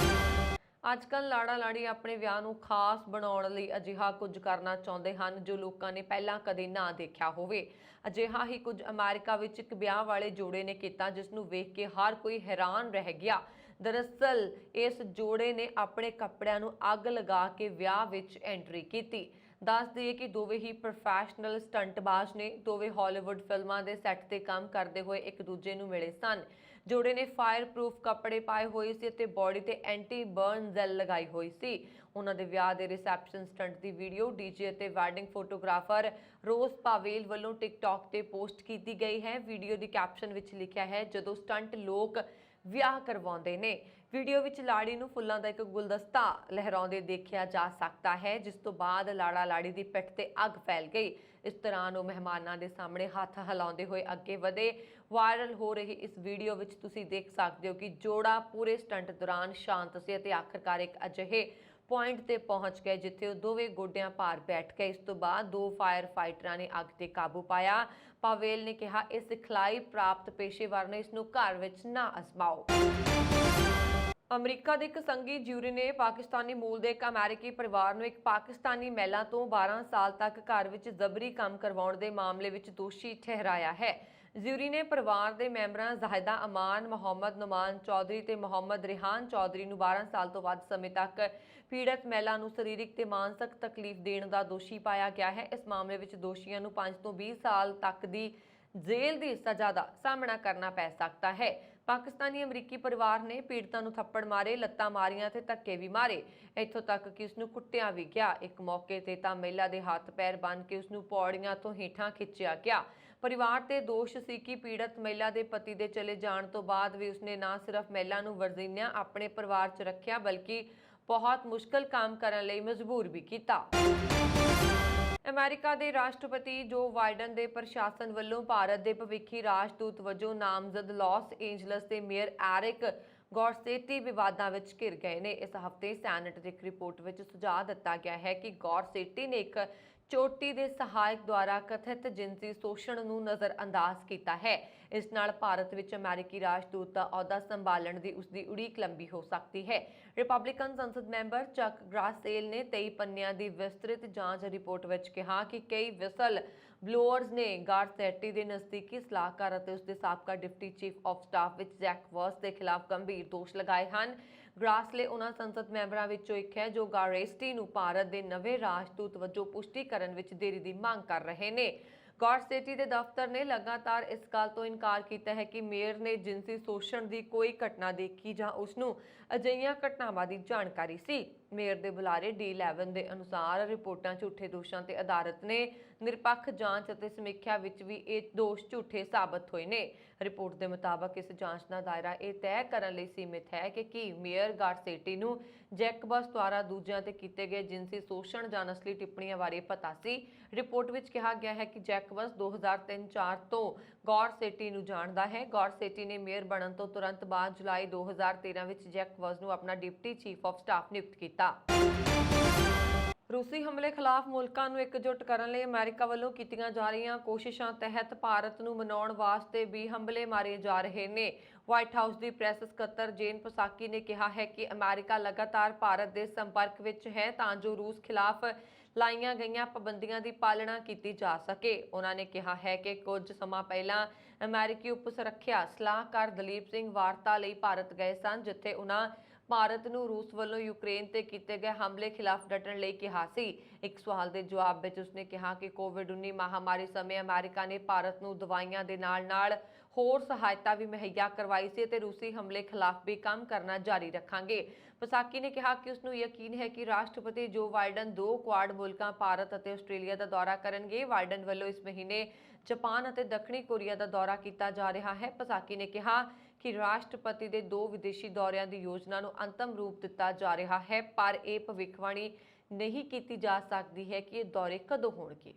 ਅੱਜਕੱਲ ਲਾੜਾ-ਲਾੜੀ ਆਪਣੇ ਵਿਆਹ ਨੂੰ ਖਾਸ ਬਣਾਉਣ ਲਈ ਅਜਿਹਾ ਕੁਝ ਕਰਨਾ ਚਾਹੁੰਦੇ ਹਨ ਜੋ ਲੋਕਾਂ ਨੇ ਪਹਿਲਾਂ ਕਦੇ ਨਾ ਦੇਖਿਆ ਹੋਵੇ। ਅਜਿਹਾ ਹੀ ਕੁਝ ਅਮਰੀਕਾ ਵਿੱਚ ਇੱਕ ਵਿਆਹ ਵਾਲੇ ਜੋੜੇ ਨੇ ਕੀਤਾ, ਜਿਸ ਨੂੰ ਵੇਖ ਕੇ ਹਰ ਕੋਈ ਹੈਰਾਨ ਰਹਿ ਗਿਆ। ਦਰਅਸਲ ਇਸ ਜੋੜੇ ਨੇ ਆਪਣੇ ਕੱਪੜਿਆਂ ਨੂੰ ਅੱਗ ਲਗਾ ਕੇ ਵਿਆਹ ਵਿੱਚ ਐਂਟਰੀ ਕੀਤੀ। ਦੱਸ ਦਈਏ ਕਿ ਦੋਵੇਂ ਹੀ ਪ੍ਰੋਫੈਸ਼ਨਲ ਸਟੰਟਬਾਜ਼ ਨੇ। ਦੋਵੇਂ ਹਾਲੀਵੁੱਡ ਫਿਲਮਾਂ ਦੇ ਸੈੱਟ ਤੇ ਕੰਮ ਕਰਦੇ ਹੋਏ ਇੱਕ ਦੂਜੇ ਨੂੰ ਮਿਲੇ ਸਨ। ਜੋੜੇ ਨੇ ਫਾਇਰ ਪ੍ਰੂਫ ਕੱਪੜੇ ਪਾਏ ਹੋਏ ਸੀ ਅਤੇ ਬੋਡੀ ਤੇ ਐਂਟੀ ਬਰਨ ਜੈਲ ਲਗਾਈ ਹੋਈ ਸੀ। ਉਹਨਾਂ ਦੇ ਵਿਆਹ ਦੇ ਰਿਸੈਪਸ਼ਨ ਸਟੰਟ ਦੀ ਵੀਡੀਓ ਡੀਜੇ ਅਤੇ ਵੈਡਿੰਗ ਫੋਟੋਗ੍ਰਾਫਰ ਰੋਜ਼ ਪਾਵੇਲ ਵੱਲੋਂ ਟਿਕਟੌਕ ਤੇ ਪੋਸਟ ਕੀਤੀ ਗਈ ਹੈ। ਵੀਡੀਓ ਦੀ ਕੈਪਸ਼ਨ ਵਿੱਚ ਲਿਖਿਆ ਹੈ, ਜਦੋਂ ਸਟੰਟ ਲੋਕ ਵਿਆਹ ਕਰਵਾਉਂਦੇ ਨੇ। ਵੀਡੀਓ ਵਿੱਚ ਲਾੜੀ ਨੂੰ ਫੁੱਲਾਂ ਦਾ ਇੱਕ ਗੁਲਦਸਤਾ ਲਹਿਰਾਉਂਦੇ ਦੇਖਿਆ ਜਾ ਸਕਦਾ ਹੈ, ਜਿਸ ਤੋਂ ਬਾਅਦ ਲਾੜਾ ਲਾੜੀ ਦੀ ਪਿੱਠ ਤੇ ਅੱਗ ਫੈਲ ਗਈ। ਇਸ ਦੌਰਾਨ ਉਹ ਮਹਿਮਾਨਾਂ ਦੇ ਸਾਹਮਣੇ ਹੱਥ ਹਿਲਾਉਂਦੇ ਹੋਏ ਅੱਗੇ ਵਧੇ। ਵਾਇਰਲ ਹੋ ਰਹੀ ਇਸ ਵੀਡੀਓ ਵਿੱਚ ਤੁਸੀਂ ਦੇਖ ਸਕਦੇ ਹੋ ਕਿ ਜੋੜਾ ਪੂਰੇ ਸਟੰਟ ਦੌਰਾਨ ਸ਼ਾਂਤ ਸੀ ਅਤੇ ਆਖਰਕਾਰ ਇੱਕ ਅਜਿਹੇ ਪੁਆਇੰਟ ਤੇ ਪਹੁੰਚ ਗਏ ਜਿੱਥੇ ਉਹ ਦੋਵੇਂ ਗੋਡਿਆਂ ਭਾਰ ਬੈਠ ਗਏ। ਇਸ ਤੋਂ ਬਾਅਦ ਦੋ ਫਾਇਰ ਫਾਈਟਰਾਂ ਨੇ ਅੱਗ ਤੇ ਕਾਬੂ ਪਾਇਆ। ਪਾਵੇਲ ਨੇ ਕਿਹਾ, ਇਹ ਸਿਖਲਾਈ ਪ੍ਰਾਪਤ ਪੇਸ਼ੇਵਰ ਨੇ, ਇਸ ਨੂੰ ਘਰ ਵਿੱਚ ਨਾ ਅਜ਼ਮਾਓ। ਅਮਰੀਕਾ ਦੇ ਇੱਕ ਸੰਘੀ ਜਿਊਰੀ ਨੇ ਪਾਕਿਸਤਾਨੀ ਮੂਲ ਦੇ ਇੱਕ ਅਮਰੀਕੀ ਪਰਿਵਾਰ ਨੂੰ ਇੱਕ ਪਾਕਿਸਤਾਨੀ ਮਹਿਲਾ ਤੋਂ 12 ਸਾਲ ਤੱਕ ਘਰ ਵਿੱਚ ਜ਼ਬਰੀ ਕੰਮ ਕਰਵਾਉਣ ਦੇ ਮਾਮਲੇ ਵਿੱਚ ਦੋਸ਼ੀ ਠਹਿਰਾਇਆ ਹੈ। ਜਿਊਰੀ ਨੇ ਪਰਿਵਾਰ ਦੇ ਮੈਂਬਰਾਂ ਜ਼ਾਹਿਦਾ ਅਮਾਨ, ਮੁਹੰਮਦ ਨੁਮਾਨ ਚੌਧਰੀ ਤੇ ਮੁਹੰਮਦ ਰਿਹਾਨ ਚੌਧਰੀ ਨੂੰ 12 ਸਾਲ ਤੋਂ ਵੱਧ ਸਮੇਂ ਤੱਕ ਪੀੜਤ ਮਹਿਲਾ ਨੂੰ ਸਰੀਰਕ ਤੇ ਮਾਨਸਿਕ ਤਕਲੀਫ ਦੇਣ ਦਾ ਦੋਸ਼ੀ ਪਾਇਆ ਗਿਆ ਹੈ। ਇਸ ਮਾਮਲੇ ਵਿੱਚ ਦੋਸ਼ੀਆਂ ਨੂੰ 5 ਤੋਂ 20 ਸਾਲ ਤੱਕ ਦੀ ਜੇਲ੍ਹ ਦੀ ਸਜ਼ਾ ਦਾ ਸਾਹਮਣਾ ਕਰਨਾ ਪੈ ਸਕਦਾ ਹੈ। ਪਾਕਿਸਤਾਨੀ ਅਮਰੀਕੀ ਪਰਿਵਾਰ ਨੇ ਪੀੜਤਾਂ ਨੂੰ ਥੱਪੜ ਮਾਰੇ, ਲੱਤਾਂ ਮਾਰੀਆਂ ਤੇ ਧੱਕੇ ਵੀ ਮਾਰੇ, ਇੱਥੋਂ ਤੱਕ ਕਿ ਉਸ ਨੂੰ ਕੁੱਟਿਆ ਵੀ ਗਿਆ। ਇੱਕ ਮੌਕੇ ਤੇ ਤਾਂ ਮਹਿਲਾ ਦੇ ਹੱਥ ਪੈਰ ਬੰਨ੍ਹ ਕੇ ਉਸ ਨੂੰ ਪੌੜੀਆਂ ਤੋਂ ਹੇਠਾਂ ਖਿੱਚਿਆ ਗਿਆ। ਪਰਿਵਾਰ ਤੇ ਦੋਸ਼ ਸੀ ਕਿ ਪੀੜਤ ਮਹਿਲਾ ਦੇ ਪਤੀ ਦੇ ਚਲੇ ਜਾਣ ਤੋਂ ਬਾਅਦ ਵੀ ਉਸਨੇ ਨਾ ਸਿਰਫ ਮਹਿਲਾ ਨੂੰ ਵਰਜੀਨੀਆ ਆਪਣੇ ਪਰਿਵਾਰ 'ਚ ਰੱਖਿਆ, ਬਲਕਿ ਬਹੁਤ ਮੁਸ਼ਕਲ ਕੰਮ ਕਰਨ ਲਈ ਮਜਬੂਰ ਵੀ ਕੀਤਾ। ਅਮਰੀਕਾ ਦੇ ਰਾਸ਼ਟਰਪਤੀ ਜੋ ਬਾਈਡਨ ਦੇ ਪ੍ਰਸ਼ਾਸਨ ਵੱਲੋਂ ਭਾਰਤ ਦੇ ਭਵਿੱਖੀ ਰਾਜਦੂਤ ਵਜੋਂ ਨਾਮਜ਼ਦ ਲਾਸ ਏਂਜਲਸ ਦੇ ਮੇਅਰ ਐਰਿਕ ਗੌਰਸੇਟੀ ਵਿਵਾਦਾਂ ਵਿੱਚ ਘਿਰ ਗਏ ਨੇ। ਇਸ ਹਫ਼ਤੇ ਸੈਨੇਟ ਦੀ ਇੱਕ ਰਿਪੋਰਟ ਵਿੱਚ ਸੁਝਾਅ ਦਿੱਤਾ ਗਿਆ ਹੈ ਕਿ ਗੌਰਸੇਟੀ ਨੇ ਇੱਕ ਚੋਟੀ ਦੇ ਸਹਾਇਕ ਦੁਆਰਾ ਕਥਿਤ ਜਿਨਸੀ ਸ਼ੋਸ਼ਣ ਨੂੰ ਨਜ਼ਰਅੰਦਾਜ਼ ਕੀਤਾ ਹੈ। ਇਸ ਨਾਲ ਭਾਰਤ ਵਿੱਚ ਅਮਰੀਕੀ ਰਾਜਦੂਤ ਦਾ ਅਹੁਦਾ ਸੰਭਾਲਣ ਦੀ ਉਸਦੀ ਉਡੀਕ ਲੰਬੀ ਹੋ ਸਕਦੀ ਹੈ। ਰਿਪਬਲਿਕਨ ਸੰਸਦ ਮੈਂਬਰ ਚੱਕ ਗਰਾਸੇਲ ਨੇ 23 ਪੰਨਿਆਂ ਦੀ ਵਿਸਤ੍ਰਿਤ ਜਾਂਚ ਰਿਪੋਰਟ ਵਿੱਚ ਕਿਹਾ ਕਿ ਕਈ ਵਿਸਲ ਬਲੋਅਰਜ਼ ਨੇ ਗਾਰਸੇਟੀ ਦੇ ਨਜ਼ਦੀਕੀ ਸਲਾਹਕਾਰ ਅਤੇ ਉਸਦੇ ਸਾਬਕਾ ਡਿਪਟੀ ਚੀਫ ਆਫ ਸਟਾਫ ਵਿੱਚ ਜੈਕ ਵਰਸ ਦੇ ਖਿਲਾਫ ਗੰਭੀਰ ਦੋਸ਼ ਲਗਾਏ ਹਨ। ਗਰਾਸਲੇ ਉਹਨਾਂ ਸੰਸਦ ਮੈਂਬਰਾਂ ਵਿੱਚੋਂ ਇੱਕ ਹੈ ਜੋ ਗਾਰਸੇਟੀ ਨੂੰ ਭਾਰਤ ਦੇ ਨਵੇਂ ਰਾਜਦੂਤ ਵਜੋਂ ਪੁਸ਼ਟੀ ਕਰਨ ਵਿੱਚ ਦੇਰੀ ਦੀ ਮੰਗ ਕਰ ਰਹੇ ਨੇ। ਗੌਰਸੇਟੀ ਦੇ ਦਫ਼ਤਰ ਨੇ ਲਗਾਤਾਰ ਇਸ ਗੱਲ ਤੋਂ ਇਨਕਾਰ ਕੀਤਾ ਹੈ ਕਿ ਮੇਅਰ ਨੇ ਜਿਨਸੀ ਸ਼ੋਸ਼ਣ ਦੀ ਕੋਈ ਘਟਨਾ ਦੇਖੀ ਜਾਂ ਉਸ ਨੂੰ ਅਜਿਹੀਆਂ ਘਟਨਾਵਾਂ ਦੀ ਜਾਣਕਾਰੀ ਸੀ। ਮੇਅਰ ਦੇ ਬੁਲਾਰੇ D11 ਦੇ ਅਨੁਸਾਰ ਰਿਪੋਰਟਾਂ ਝੂਠੇ ਦੋਸ਼ਾਂ ਤੇ ਆਧਾਰਿਤ ਨੇ। ਨਿਰਪੱਖ ਜਾਂਚ ਅਤੇ ਸਮੀਖਿਆ ਵਿੱਚ ਵੀ ਇਹ ਦੋਸ਼ ਝੂਠੇ ਸਾਬਤ ਹੋਏ ਨੇ। ਰਿਪੋਰਟ ਦੇ ਮੁਤਾਬਕ ਇਸ ਜਾਂਚ ਦਾ ਦਾਇਰਾ ਇਹ ਤੈਅ ਕਰਨ ਲਈ ਸੀਮਿਤ ਹੈ ਕਿ ਕੀ ਮੇਅਰ ਗਾਰਸੇਟੀ ਨੂੰ ਜੈਕਬਸ ਦੁਆਰਾ ਦੂਜਿਆਂ ਤੇ ਕੀਤੇ ਗਏ ਜਿਨਸੀ ਸ਼ੋਸ਼ਣ ਜਾਂ ਨਸਲੀ ਟਿੱਪਣੀਆਂ ਬਾਰੇ ਪਤਾ ਸੀ। ਰਿਪੋਰਟ ਵਿੱਚ ਕਿਹਾ ਗਿਆ ਹੈ ਕਿ ਜੈਕਬਸ 2003-04 ਤੋਂ ਗੌਰਸੇਟੀ ਨੂੰ ਜਾਣਦਾ ਹੈ। ਗੌਰਸੇਟੀ ਨੇ ਮੇਅਰ ਬਣਨ ਤੋਂ ਤੁਰੰਤ ਬਾਅਦ ਜੁਲਾਈ 2013 ਵਿੱਚ ਜੈਕਬਸ ਨੂੰ ਆਪਣਾ ਡਿਪਟੀ ਚੀਫ ਆਫ ਸਟਾਫ ਨਿਯੁਕਤ ਕੀਤਾ। ਰੂਸੀ ਹਮਲੇ ਖਿਲਾਫ ਮੁਲਕਾਂ ਨੂੰ ਇਕਜੁੱਟ ਕਰਨ ਲਈ ਅਮਰੀਕਾ ਵੱਲੋਂ ਕੀਤੀਆਂ ਜਾ ਰਹੀਆਂ ਕੋਸ਼ਿਸ਼ਾਂ ਤਹਿਤ ਭਾਰਤ ਨੂੰ ਮਨਾਉਣ ਵਾਸਤੇ ਵੀ ਹਮਲੇ ਮਾਰੇ ਜਾ ਰਹੇ ਨੇ। ਵਾਈਟ ਹਾਊਸ ਦੀ ਪ੍ਰੈਸ ਸਕੱਤਰ ਜੇਨ ਪਸਾਕੀ ਨੇ ਕਿਹਾ ਹੈ ਕਿ ਅਮਰੀਕਾ ਲਗਾਤਾਰ ਭਾਰਤ ਦੇ ਸੰਪਰਕ ਵਿੱਚ ਹੈ ਤਾਂ ਜੋ ਰੂਸ ਖਿਲਾਫ ਲਾਈਆਂ ਗਈਆਂ ਪਾਬੰਦੀਆਂ ਦੀ ਪਾਲਣਾ ਕੀਤੀ ਜਾ ਸਕੇ। ਉਹਨਾਂ ਨੇ ਕਿਹਾ ਹੈ ਕਿ ਕੁਝ ਸਮਾਂ ਪਹਿਲਾਂ ਅਮਰੀਕੀ ਉਪ ਸੁਰੱਖਿਆ ਸਲਾਹਕਾਰ ਦਲੀਪ ਸਿੰਘ ਵਾਰਤਾ ਲਈ ਭਾਰਤ ਗਏ ਸਨ, ਜਿੱਥੇ ਉਹਨਾਂ ਭਾਰਤ ਨੂੰ ਰੂਸ ਵੱਲੋਂ ਯੂਕਰੇਨ ਤੇ ਕੀਤੇ ਗਏ ਹਮਲੇ ਖਿਲਾਫ ਡਟਣ ਲਈ ਕਿਹਾ ਸੀ। ਇੱਕ ਸਵਾਲ ਦੇ ਜਵਾਬ ਵਿੱਚ ਉਸਨੇ ਕਿਹਾ ਕਿ ਕੋਵਿਡ-19 ਮਹਾਮਾਰੀ ਸਮੇਂ ਅਮਰੀਕਾ ਨੇ ਭਾਰਤ ਨੂੰ ਦਵਾਈਆਂ ਦੇ ਨਾਲ-ਨਾਲ ਹੋਰ ਸਹਾਇਤਾ ਵੀ ਮੁਹੱਈਆ ਕਰਵਾਈ ਸੀ ਅਤੇ ਰੂਸੀ ਹਮਲੇ ਖਿਲਾਫ ਵੀ ਕੰਮ ਕਰਨਾ ਜਾਰੀ ਰੱਖਾਂਗੇ। ਪਸਾਕੀ ਨੇ ਕਿਹਾ ਕਿ ਉਸਨੂੰ ਯਕੀਨ ਹੈ ਕਿ ਰਾਸ਼ਟਰਪਤੀ ਜੋ ਬਾਈਡਨ 2 ਕੁਆਡ ਮੁਲਕਾਂ ਭਾਰਤ ਅਤੇ ਆਸਟ੍ਰੇਲੀਆ ਦਾ ਦੌਰਾ ਕਰਨਗੇ। ਬਾਈਡਨ ਵੱਲੋਂ ਇਸ ਮਹੀਨੇ ਜਾਪਾਨ ਅਤੇ ਦੱਖਣੀ ਕੋਰੀਆ ਦਾ ਦੌਰਾ ਕੀਤਾ ਜਾ ਰਿਹਾ ਹੈ। ਪਸਾਕੀ ਨੇ ਕਿਹਾ ਕਿ ਰਾਸ਼ਟਰਪਤੀ ਦੇ 2 ਵਿਦੇਸ਼ੀ ਦੌਰਿਆਂ ਦੀ ਯੋਜਨਾ ਨੂੰ ਅੰਤਮ ਰੂਪ ਦਿੱਤਾ ਜਾ ਰਿਹਾ ਹੈ, ਪਰ ਇਹ ਭਵਿੱਖਬਾਣੀ ਨਹੀਂ ਕੀਤੀ ਜਾ ਸਕਦੀ ਹੈ ਕਿ ਇਹ ਦੌਰੇ ਕਦੋਂ ਹੋਣਗੇ।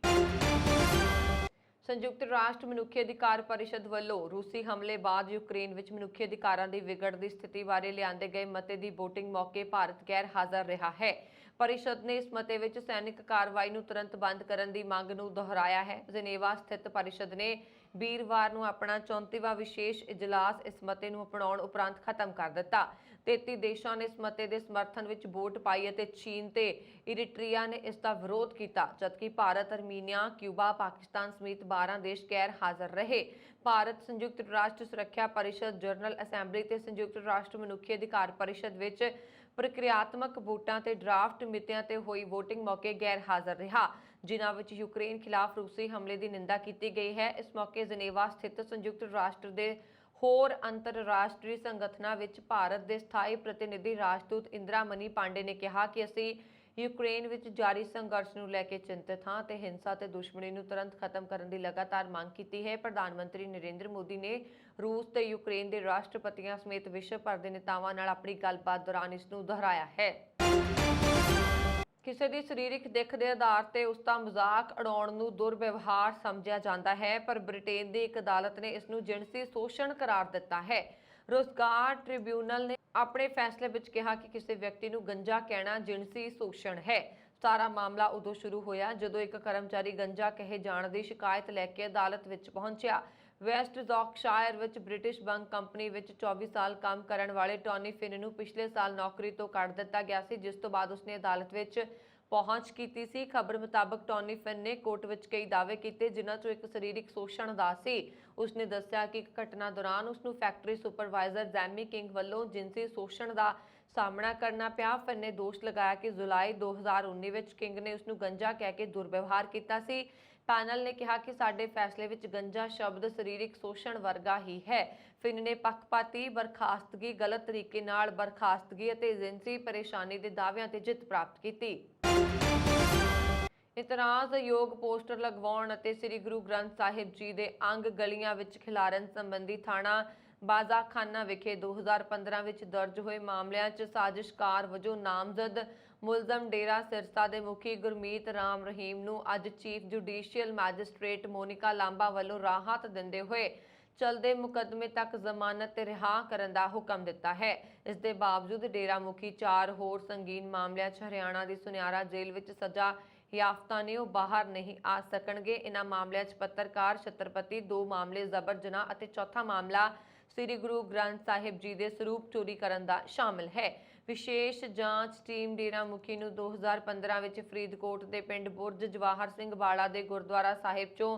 ਸੰਯੁਕਤ ਰਾਸ਼ਟਰ ਮਨੁੱਖੀ ਅਧਿਕਾਰ ਪਰਿਸ਼ਦ ਵੱਲੋਂ ਰੂਸੀ ਹਮਲੇ ਬਾਅਦ ਯੂਕਰੇਨ ਵਿੱਚ ਮਨੁੱਖੀ ਅਧਿਕਾਰਾਂ ਦੀ ਵਿਗੜਦੀ ਸਥਿਤੀ ਬਾਰੇ ਲਿਆਂਦੇ ਗਏ ਮਤੇ ਦੀ VOTING ਮੌਕੇ ਭਾਰਤ ਗੈਰ ਹਾਜ਼ਰ ਰਿਹਾ ਹੈ। परिषद ने इस मते विच सैनिक कार्रवाई नूं तुरंत बंद करन दी मंग नूं दोहराया है। जिनेवा स्थित परिषद ने वीरवार नूं अपना 34वां विशेष इजलास इस मते नूं अपनाउण उपरंत खत्म कर दिता। 33 देशों ने इस मते के समर्थन विच वोट पाई अते चीन ते इरिट्रीआ ने इसका विरोध किया, जबकि भारत, अर्मीनिया, क्यूबा, पाकिस्तान समेत 12 देश गैर हाज़र रहे। भारत संयुक्त राष्ट्र सुरक्षा परिषद, जनरल असैंबली ते संयुक्त राष्ट्र मनुखी अधिकार परिषद विच प्रक्रियात्मक वोटां ते ड्राफ्ट मितियां ते होई वोटिंग मौके गैर हाज़र रहा, जिन्हां विच यूक्रेन खिलाफ रूसी हमले की निंदा की गई है। इस मौके जिनेवा स्थित संयुक्त राष्ट्र के होर अंतरराष्ट्रीय संगठनां विच भारत के स्थाई प्रतिनिधि राजदूत इंदिरा मनी पांडे ने कहा कि असीं यूक्रेन विच जारी संघर्ष नूं लैके चिंतित हां ते हिंसा ते दुश्मनी नूं तुरंत खत्म करने की लगातार मांग की है। प्रधानमंत्री नरेंद्र मोदी ने रूस ते यूक्रेन के राष्ट्रपतियों समेत विश्व भर के नेतावां नाल अपनी गलबात दौरान इसनूं दोहराया है। किसी की सरीरक दिख के आधार पर उसका मजाक उड़ाउण नूं दुर्व्यवहार समझिया जाता है, पर ब्रिटेन की एक अदालत ने इसनूं जिनसी शोषण करार दिता है। रोजगार ट्रिब्यूनल ने अपने फैसले विच कहा कि किसी व्यक्ति नूं गंजा कहना जिनसी शोषण है। सारा मामला उदों शुरू होया जदों एक कर्मचारी गंजा कहे जाण दी शिकायत लैके अदालत विच पहुंचिया। West Yorkshire which British Bang company which 24 साल काम करन वाले टॉनी फिन नूं पिछले साल नौकरी तो कढ दिता गया सी, जिस तो बाद उसने अदालत विच पहुंच की सी। खबर मुताबक टॉनी फिन ने कोर्ट विच कई दावे किए, जिन्हां चों एक सरीरक शोषण दा सी। उसने दस्सिया कि एक घटना दौरान उसनूं फैक्टरी सुपरवाइजर जैमी किंग वल्लों जिनसी शोषण का सामना करना पिया। फिन ने दोष लगाया कि जुलाई 2019 विच किंग ने उसनूं गंजा कह के दुर्व्यवहार किया सी। पैनल ने कहा कि साडे फैसले विच गंजा शब्द सरीरक शोषण वर्गा ही है। फिन ने पक्षपाती बरखास्तगी, गलत तरीके नाल बरखास्तगी अते जिनसी परेशानी के दावियां ते जित प्राप्त की। इतराज़योग पोस्टर लगवाउण अते श्री गुरु ग्रंथ साहिब जी के अंग गलियां विच खिलारन संबंधी थाणा बाजाखाना विखे 2015 विच दर्ज हुए मामलिਆਂ 'ਚ साजिशकार वजों नामजद मुलजम डेरा सिरसा के मुखी गुरमीत राम रहीम नूं अज chief judicial magistrate Monika Lamba वल्लों राहत दिंदे होए चलदे मुकदमे तक जमानत ते रिहा करन दा हुक्म दिता है। इस दे बावजूद डेरा मुखी 4 होर संगीन मामलिਆਂ 'ਚ हरियाणा की सुनियारा जेल विच सजा याफ्ता ने बाहर नहीं आ सकणगे। इन्हां मामलिਆਂ 'ਚ पत्रकार छत्रपति, 2 मामले जबर जनाह अते चौथा मामला श्री गुरु ग्रंथ साहिब जी के स्वरूप चोरी करन दा शामिल है। विशेष जांच टीम डेरा मुखी नूं 2015 विच फरीदकोट के पिंड बुरज जवाहर सिंह वाला के गुरुद्वारा साहिब चों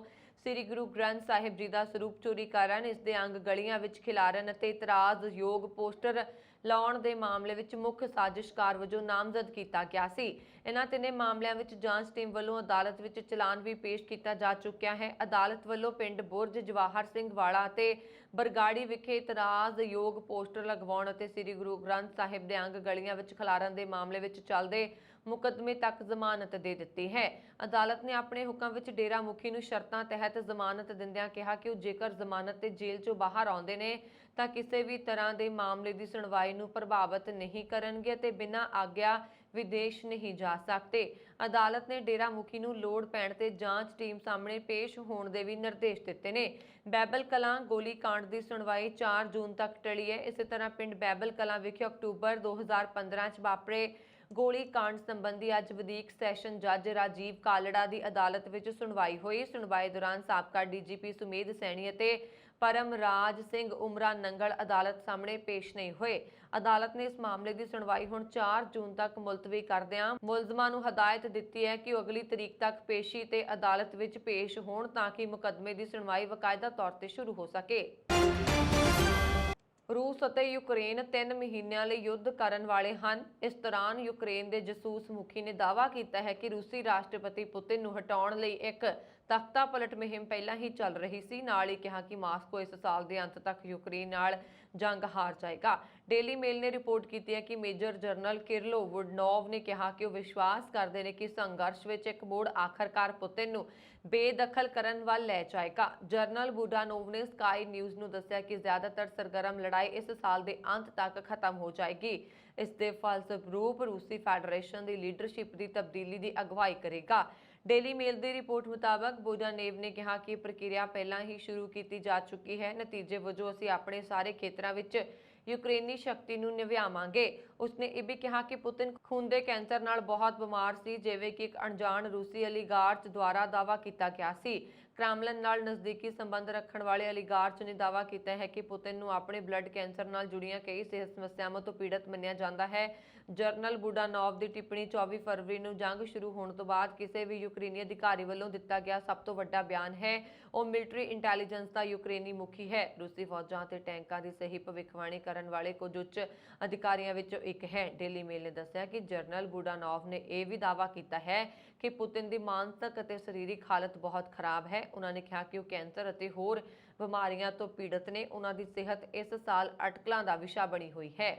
श्री गुरु ग्रंथ साहिब जी का स्वरूप चोरी करन, इस दे अंग गलियां विच खिलारन अते इतराज़योग पोस्टर लाउण दे मामले विच मुख साजिशकार वजों नामजद किया गया सी। इन्हां तिने मामलिਆਂ विच जांच टीम वल्लों अदालत विच चलान भी पेश किया जा चुक्या है। अदालत वल्लों पिंड बुरज जवाहर सिंह वाला अते बरगाड़ी विखे इतराज़योग पोस्टर लगवाउण अते श्री गुरु ग्रंथ साहिब दे अंग गलियां विच खिलारन दे मामले विच चलदे मुकदमे तक जमानत दे दित्ती है। अदालत ने अपने हुक्म विच डेरा मुखी नूं शर्तां तहत जमानत दिंदिआं कहा कि जेकर जमानत ते जेल चों बाहर आउंदे ने तां किसी भी तरह के मामले की सुनवाई नूं प्रभावित नहीं करनगे ते बिना आग्या विदेश नहीं जा सकते। अदालत ने डेरा मुखी नूं लोड़ पैण ते जांच टीम सामने पेश होने के भी निर्देश दिते ने। बैबल कलां गोली कांड की सुनवाई 4 जून तक टली है। इस तरह पिंड बैबल कलां विखे अक्तूबर 2015 च वापरे गोली कांड संबंधी अज वधीक सैशन जज राजीव कालड़ा की अदालत विच सुनवाई हुई। सुनवाई दौरान साबका DGP सुमेध सैनी अते परमराज सिंह उमरा नंगल अदालत सामने पेश नहीं हुए। अदालत ने इस मामले की सुनवाई हुण 4 जून तक मुलतवी करदिआं मुलजमां नूं हदायत दित्ती है कि अगली तरीक तक पेशी ते अदालत विच पेश होण तां कि मुकदमे की सुनवाई बाकायदा तौर ते शुरू हो सके। रूस ਅਤੇ ਯੂਕਰੇਨ 3 ਮਹੀਨਿਆਂ ਲਈ ਯੁੱਧ ਕਰਨ ਵਾਲੇ ਹਨ। ਇਸ ਦੌਰਾਨ ਯੂਕਰੇਨ ਦੇ ਜਸੂਸ ਮੁਖੀ ਨੇ ਦਾਅਵਾ ਕੀਤਾ ਹੈ ਕਿ ਰੂਸੀ ਰਾਸ਼ਟਰਪਤੀ ਪੁਤਿਨ ਨੂੰ ਹਟਾਉਣ ਲਈ ਇੱਕ ਤਖਤਾ ਪਲਟ ਮੁਹਿੰਮ ਪਹਿਲਾਂ ਹੀ ਚੱਲ ਰਹੀ ਸੀ। ਨਾਲ ਹੀ ਕਿਹਾ ਕਿ ਮਾਸਕੋ ਇਸ ਸਾਲ ਦੇ ਅੰਤ ਤੱਕ ਯੂਕਰੇਨ ਨਾਲ ਜੰਗ ਹਾਰ ਜਾਏਗਾ। ਡੇਲੀ ਮੇਲ ਨੇ ਰਿਪੋਰਟ ਕੀਤੀ ਹੈ ਕਿ ਮੇਜਰ ਜਨਰਲ ਕਿਰਲੋ ਵੁਡਨੋਵ ਨੇ ਕਿਹਾ ਕਿ ਉਹ ਵਿਸ਼ਵਾਸ ਕਰਦੇ ਨੇ ਕਿ ਸੰਘਰਸ਼ ਵਿੱਚ ਇੱਕ ਮੋੜ ਆਖਰਕਾਰ ਪੁਤਿਨ ਨੂੰ ਬੇਦਖਲ ਕਰਨ ਵੱਲ ਲੈ ਜਾਏਗਾ। ਜਨਰਲ ਬੁਡਾਨੋਵ ਨੇ ਸਕਾਈ ਨਿਊਜ਼ ਨੂੰ ਦੱਸਿਆ ਕਿ ਜ਼ਿਆਦਾਤਰ ਸਰਗਰਮ ਲੜਾਈ ਇਸ ਸਾਲ ਦੇ ਅੰਤ ਤੱਕ ਖਤਮ ਹੋ ਜਾਏਗੀ। ਇਸ ਦੇ ਫਲਸਰੂਪ ਰੂਸੀ ਫੈਡਰੇਸ਼ਨ ਦੀ ਲੀਡਰਸ਼ਿਪ ਦੀ ਤਬਦੀਲੀ ਦੀ ਅਗਵਾਈ ਕਰੇਗਾ। ਡੇਲੀ ਮੇਲ ਦੀ ਰਿਪੋਰਟ ਮੁਤਾਬਕ ਬੁਡਾਨੇਵ ਨੇ ਕਿਹਾ ਕਿ ਪ੍ਰਕਿਰਿਆ ਪਹਿਲਾਂ ਹੀ ਸ਼ੁਰੂ ਕੀਤੀ ਜਾ ਚੁੱਕੀ ਹੈ। ਨਤੀਜੇ ਵਜੋਂ ਅਸੀਂ ਆਪਣੇ ਸਾਰੇ ਖੇਤਰਾਂ ਵਿੱਚ ਯੂਕਰੇਨੀ ਸ਼ਕਤੀ ਨੂੰ ਨਿਭਾਵਾਂਗੇ। ਉਸਨੇ ਇਹ ਵੀ ਕਿਹਾ ਕਿ ਪੁਤਿਨ ਖੂਨ ਦੇ ਕੈਂਸਰ ਨਾਲ ਬਹੁਤ ਬਿਮਾਰ ਸੀ, ਜਿਵੇਂ ਕਿ ਇੱਕ ਅਣਜਾਣ ਰੂਸੀ ਅਲੀਗਾਰਚ ਦੁਆਰਾ ਦਾਅਵਾ ਕੀਤਾ ਗਿਆ ਸੀ। ਕ੍ਰੈਮਲਿਨ ਨਾਲ ਨਜ਼ਦੀਕੀ ਸੰਬੰਧ ਰੱਖਣ ਵਾਲੇ ਅਲੀਗਾਰਚ ਨੇ ਦਾਅਵਾ ਕੀਤਾ ਹੈ ਕਿ ਪੁਤਿਨ ਨੂੰ ਆਪਣੇ ਬਲੱਡ ਕੈਂਸਰ ਨਾਲ ਜੁੜੀਆਂ ਕਈ ਸਿਹਤ ਸਮੱਸਿਆਵਾਂ ਤੋਂ ਪੀੜਤ ਮੰਨਿਆ ਜਾਂਦਾ ਹੈ। ਜਨਰਲ ਬੁਡਾਨੋਵ ਦੀ ਟਿੱਪਣੀ 24 ਫਰਵਰੀ ਨੂੰ ਜੰਗ ਸ਼ੁਰੂ ਹੋਣ ਤੋਂ ਬਾਅਦ ਕਿਸੇ ਵੀ ਯੂਕਰੇਨੀ ਅਧਿਕਾਰੀ ਵੱਲੋਂ ਦਿੱਤਾ ਗਿਆ ਸਭ ਤੋਂ ਵੱਡਾ ਬਿਆਨ ਹੈ। ਉਹ ਮਿਲਟਰੀ ਇੰਟੈਲੀਜੈਂਸ ਦਾ ਯੂਕਰੇਨੀ ਮੁਖੀ ਹੈ। ਰੂਸੀ ਫੌਜਾਂ ਤੇ ਟੈਂਕਾਂ ਦੀ ਸਹੀ ਭਵਿੱਖਬਾਣੀ ਕਰਨ ਵਾਲੇ ਕੁਝ ਉੱਚ ਅਧਿਕਾਰੀਆਂ ਵਿੱਚੋਂ ਇੱਕ ਹੈ। ਡੇਲੀ ਮੇਲ ਨੇ ਦੱਸਿਆ ਕਿ ਜਨਰਲ ਬੁਡਾਨੋਵ ਨੇ ਇਹ ਵੀ ਦਾਅਵਾ ਕੀਤਾ ਹੈ ਕਿ ਪੁਤਿਨ ਦੀ ਮਾਨਸਿਕ ਅਤੇ ਸਰੀਰਕ ਹਾਲਤ ਬਹੁਤ ਖਰਾਬ ਹੈ। ਉਹਨਾਂ ਨੇ ਕਿਹਾ ਕਿ ਉਹ ਕੈਂਸਰ ਅਤੇ ਹੋਰ ਬਿਮਾਰੀਆਂ ਤੋਂ ਪੀੜਤ ਨੇ। ਉਹਨਾਂ ਦੀ ਸਿਹਤ ਇਸ ਸਾਲ ਅਟਕਲਾਂ ਦਾ ਵਿਸ਼ਾ ਬਣੀ ਹੋਈ ਹੈ।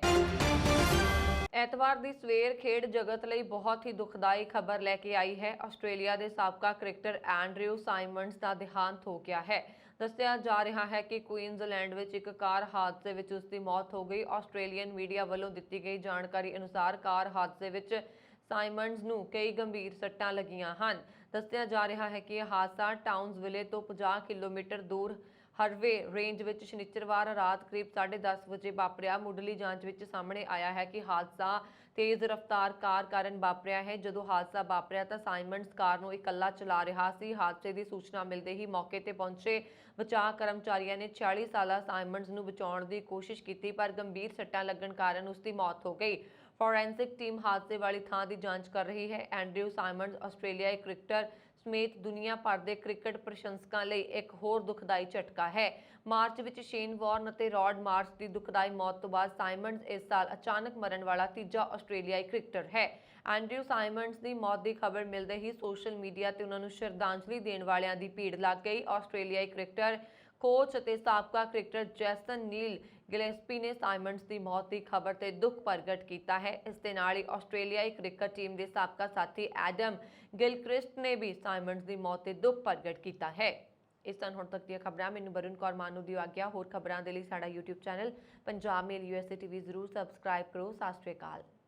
ਐਤਵਾਰ ਦੀ ਸਵੇਰ ਖੇਡ ਜਗਤ ਲਈ ਬਹੁਤ ਹੀ ਦੁਖਦਾਈ ਖਬਰ ਲੈ ਕੇ ਆਈ ਹੈ। ਆਸਟ੍ਰੇਲੀਆ ਦੇ ਸਾਬਕਾ ਕ੍ਰਿਕਟਰ ਐਂਡਰਿਊ ਸਾਈਮੰਡਸ ਦਾ ਦੇਹਾਂਤ ਹੋ ਗਿਆ ਹੈ। ਦੱਸਿਆ ਜਾ ਰਿਹਾ ਹੈ ਕਿ ਕੁਈਨਜ਼ਲੈਂਡ ਵਿੱਚ ਇੱਕ ਕਾਰ ਹਾਦਸੇ ਵਿੱਚ ਉਸ ਦੀ ਮੌਤ ਹੋ ਗਈ। ਆਸਟ੍ਰੇਲੀਅਨ ਮੀਡੀਆ ਵੱਲੋਂ ਦਿੱਤੀ ਗਈ ਜਾਣਕਾਰੀ ਅਨੁਸਾਰ ਕਾਰ ਹਾਦਸੇ ਵਿੱਚ ਸਾਈਮੰਡਸ ਨੂੰ ਕਈ ਗੰਭੀਰ ਸੱਟਾਂ ਲੱਗੀਆਂ ਹਨ। ਦੱਸਿਆ ਜਾ ਰਿਹਾ ਹੈ ਕਿ ਇਹ ਹਾਦਸਾ ਟਾਊਨਸਵਿਲੇ ਤੋਂ 50 ਕਿਲੋਮੀਟਰ ਦੂਰ ਹਰਵੇ ਰੇਂਜ ਵਿੱਚ ਸ਼ਨੀਚਰਵਾਰ ਰਾਤ ਕਰੀਬ 10:30 ਵਜੇ ਵਾਪਰਿਆ। ਮੁੱਢਲੀ ਜਾਂਚ ਵਿੱਚ ਸਾਹਮਣੇ ਆਇਆ ਹੈ ਕਿ ਹਾਦਸਾ ਤੇਜ਼ ਰਫ਼ਤਾਰ ਕਾਰ ਕਾਰਨ ਵਾਪਰਿਆ ਹੈ। ਜਦੋਂ ਹਾਦਸਾ ਵਾਪਰਿਆ ਤਾਂ ਸਾਈਮੰਡਸ ਕਾਰ ਨੂੰ ਇਕੱਲਾ ਚਲਾ ਰਿਹਾ ਸੀ। ਹਾਦਸੇ ਦੀ ਸੂਚਨਾ ਮਿਲਦੇ ਹੀ ਮੌਕੇ ਤੇ ਪਹੁੰਚੇ ਬਚਾਅ ਕਰਮਚਾਰੀਆਂ ਨੇ 40 ਸਾਲਾ ਸਾਈਮੰਡਸ ਨੂੰ ਬਚਾਉਣ ਦੀ ਕੋਸ਼ਿਸ਼ ਕੀਤੀ, ਪਰ ਗੰਭੀਰ ਸੱਟਾਂ ਲੱਗਣ ਕਾਰਨ ਉਸ ਦੀ ਮੌਤ ਹੋ ਗਈ। ਫੋਰੈਂਸਿਕ ਟੀਮ ਹਾਦਸੇ ਵਾਲੀ ਥਾਂ ਦੀ ਜਾਂਚ ਕਰ ਰਹੀ ਹੈ। ਐਂਡਰਿਊ ਸਾਈਮੰਡਸ ਆਸਟ੍ਰੇਲੀਆਈ ਕ੍ਰਿਕਟਰ ਸਮੇਤ ਦੁਨੀਆ ਭਰ ਦੇ ਕ੍ਰਿਕਟ ਪ੍ਰਸ਼ੰਸਕਾਂ ਲਈ ਇੱਕ ਹੋਰ ਦੁਖਦਾਈ ਝਟਕਾ ਹੈ। ਮਾਰਚ ਵਿੱਚ ਸ਼ੇਨ ਵਾਰਨ ਅਤੇ ਰੌਡ ਮਾਰਸ਼ ਦੀ ਦੁਖਦਾਈ ਮੌਤ ਤੋਂ ਬਾਅਦ ਸਾਈਮੰਡਸ ਇਸ ਸਾਲ ਅਚਾਨਕ ਮਰਨ ਵਾਲਾ ਤੀਜਾ ਆਸਟ੍ਰੇਲੀਆਈ ਕ੍ਰਿਕਟਰ ਹੈ। ਐਂਡਰਿਊ ਸਾਈਮੰਡਸ ਦੀ ਮੌਤ ਦੀ ਖਬਰ ਮਿਲਦੇ ਹੀ ਸੋਸ਼ਲ ਮੀਡੀਆ ਤੇ ਉਹਨਾਂ ਨੂੰ ਸ਼ਰਧਾਂਜਲੀ ਦੇਣ ਵਾਲਿਆਂ ਦੀ ਭੀੜ ਲੱਗ ਗਈ। ਆਸਟ੍ਰੇਲੀਆਈ ਕ੍ਰਿਕਟਰ ਕੋਚ ਅਤੇ ਸਾਬਕਾ ਕ੍ਰਿਕਟਰ ਜੈਸਨ ਨੀਲ ਗਿਲੇਸਪੀ ਨੇ ਸਾਈਮੰਡਸ ਦੀ ਮੌਤ ਦੀ ਖਬਰ ਤੇ ਦੁੱਖ ਪ੍ਰਗਟ ਕੀਤਾ ਹੈ। ਇਸ ਦੇ ਨਾਲ ਹੀ ਆਸਟ੍ਰੇਲੀਆਈ ਕ੍ਰਿਕਟ ਟੀਮ ਦੇ ਸਾਬਕਾ ਸਾਥੀ ਐਡਮ ਗਿਲਕ੍ਰਿਸਟ ਨੇ ਵੀ ਸਾਈਮੰਡਸ ਦੀ ਮੌਤ ਤੇ ਦੁੱਖ ਪ੍ਰਗਟ ਕੀਤਾ ਹੈ। ਇਸ ਸਨ ਹੁਣ ਤੱਕ ਦੀਆਂ ਖਬਰਾਂ। ਮੈਨੂੰ ਵਰੁਣ ਕੌਰ ਮਾਨੂ ਦੀ ਆਗਿਆ। ਹੋਰ ਖਬਰਾਂ ਦੇ ਲਈ ਸਾਡਾ YouTube ਚੈਨਲ ਪੰਜਾਬ ਮੇਲ USA TV ਜ਼ਰੂਰ ਸਬਸਕ੍ਰਾਈਬ ਕਰੋ। ਸਤਿ ਸ਼੍ਰੀ ਅਕਾਲ।